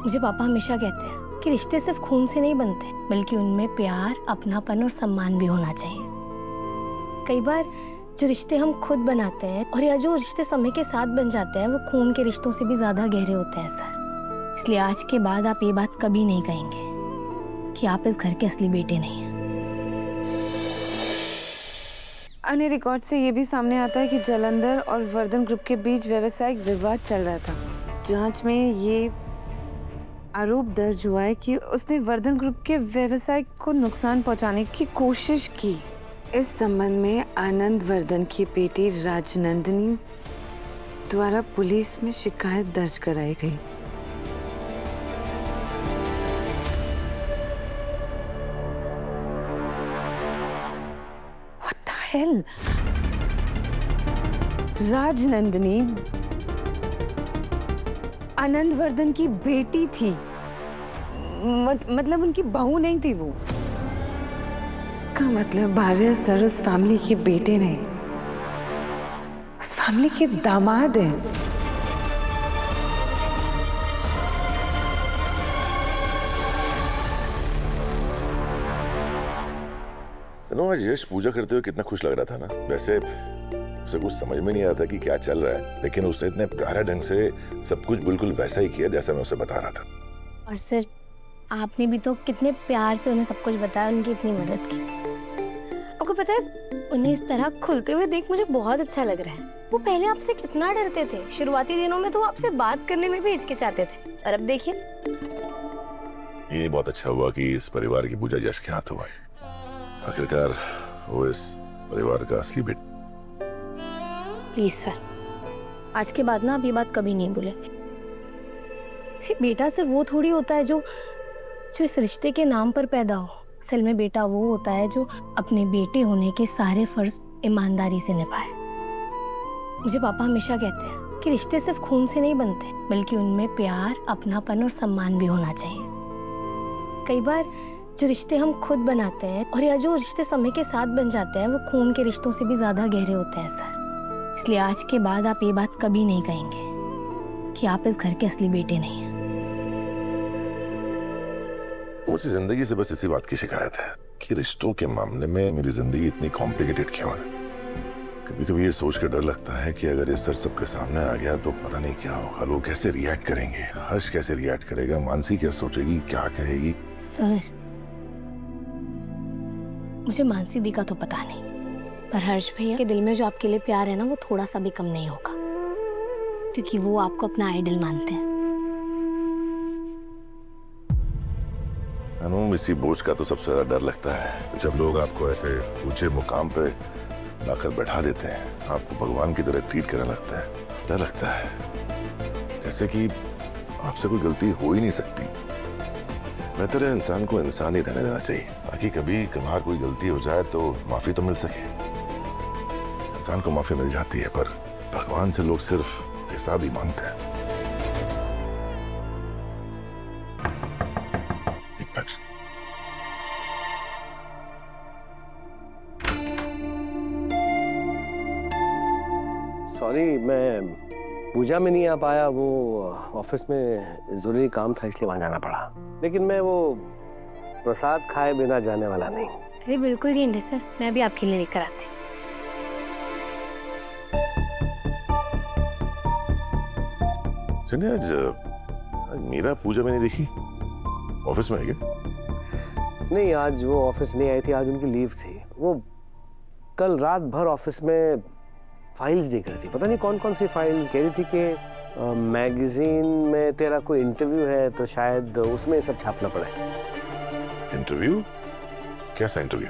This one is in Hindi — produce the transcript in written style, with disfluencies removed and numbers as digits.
मुझे पापा हमेशा कहते हैं कि रिश्ते सिर्फ खून से नहीं बनते, बल्कि उनमें प्यार, अपनापन और सम्मान भी होना चाहिए। कई बार जो रिश्ते हम खुद बनाते हैं और या जो रिश्ते समय के साथ बन जाते हैं, वो खून के रिश्तों से भी ज्यादा गहरे होते हैं सर। इसलिए आज के बाद आप ये बात कभी नहीं कहेंगे कि आप इस घर के असली बेटे नहीं हैं। अन्य रिकॉर्ड से ये भी सामने आता है कि जालंधर और वर्धन ग्रुप के बीच व्यावसायिक विवाद चल रहा था। जांच में ये आरोप दर्ज हुआ है कि उसने वर्धन ग्रुप के व्यवसाय को नुकसान पहुंचाने की कोशिश की। इस संबंध में आनंद वर्धन की बेटी राजनंदिनी द्वारा पुलिस में शिकायत दर्ज कराई गई। What the hell? Rajnandini Anand Vardhan की बेटी थी, मतलब उनकी बहू नहीं थी वो। इसका मतलब भार्या सर उस फैमिली के बेटे नहीं, उस फैमिली के दामाद हैं। आज यश पूजा करते हुए कितना खुश लग रहा था ना। वैसे उसे कुछ समझ में नहीं आता कि क्या चल रहा है, लेकिन उसने इतने प्यारे ढंग से सब कुछ बिल्कुल वैसा ही किया जैसा मैं उसे बता रहा था। और सर, आपने भी तो कितने प्यार से उन्हें सब कुछ बताया, उनकी इतनी मदद की। आपको पता है, उन्हें इस तरह खुलते हुए देख मुझे बहुत अच्छा लग रहा है। वो पहले आपसे कितना डरते थे। शुरुआती दिनों में तो आपसे बात करने में भी हिचकिचाते थे, और अब देखिए। ये बहुत अच्छा हुआ कि इस परिवार की पूजा यश के हाथ हुआ है। आखिरकार वो इस परिवार का असली बेटा। प्लीज सर, आज के बाद ना आप ये बात कभी नहीं भूलेंगे। बेटा सिर्फ वो थोड़ी होता है जो इस रिश्ते के नाम पर पैदा हो। असल में बेटा वो होता है जो अपने बेटे होने के सारे फर्ज ईमानदारी से निभाए। मुझे पापा हमेशा कहते हैं कि रिश्ते सिर्फ खून से नहीं बनते, बल्कि उनमें प्यार, अपनापन और सम्मान भी होना चाहिए। कई बार जो रिश्ते हम खुद बनाते हैं और या जो रिश्ते समय के साथ बन जाते हैं, वो खून के रिश्तों से भी ज्यादा गहरे होते हैं सर। इसलिए आज के बाद आप ये बात कभी नहीं कहेंगे कि आप इस घर के असली बेटे नहीं हैं। मुझे जिंदगी से बस इसी बात की शिकायत है कि रिश्तों के मामले में मेरी जिंदगी इतनी कॉम्प्लिकेटेड क्यों है। कभी कभी ये सोच कर डर लगता है कि अगर ये सच सबके सामने आ गया तो पता नहीं क्या होगा। लोग कैसे रिएक्ट करेंगे, हर्ष कैसे रिएक्ट करेगा, मानसी क्या सोचेगी, क्या कहेगी। सर, मुझे मानसी दी का तो पता नहीं, पर हर्ष भैया के दिल में जो आपके लिए प्यार है ना, वो थोड़ा सा भी कम नहीं होगा, क्योंकि वो आपको अपना आइडल मानते हैं। अनु, इसी बोझ का तो सबसे ज्यादा डर लगता है जब लोग आपको ऐसे ऊंचे मुकाम पे लाकर बैठा देते हैं, आपको भगवान की तरह ट्रीट करने लगता है। डर लगता है जैसे कि आपसे कोई गलती हो ही नहीं सकती। बेहतर है इंसान को इंसान ही रहने देना चाहिए, ताकि कभी कभार कोई गलती हो जाए तो माफी तो मिल सके। इंसान को माफी मिल जाती है, पर भगवान से लोग सिर्फ हिसाब ही मांगते हैं। एक मिनट। सॉरी, मैं पूजा में नहीं आ पाया। वो ऑफिस में जरूरी काम था, इसलिए वहां जाना पड़ा। लेकिन मैं वो प्रसाद खाए बिना जाने वाला नहीं। अरे बिल्कुल जी इंद्र सर, मैं भी आपके लिए लेकर आती हूँ। सुनिए, आज मीरा पूजा में नहीं देखी, ऑफिस में है क्या? नहीं, आज वो ऑफिस नहीं आई थी, आज उनकी लीव थी। वो कल रात भर ऑफिस में फाइल्स देख रही थी, पता नहीं कौन कौन सी फाइल्स। कह रही थी कि मैगजीन में तेरा कोई इंटरव्यू है, तो शायद उसमें सब छापना पड़े। इंटरव्यू? कैसा इंटरव्यू?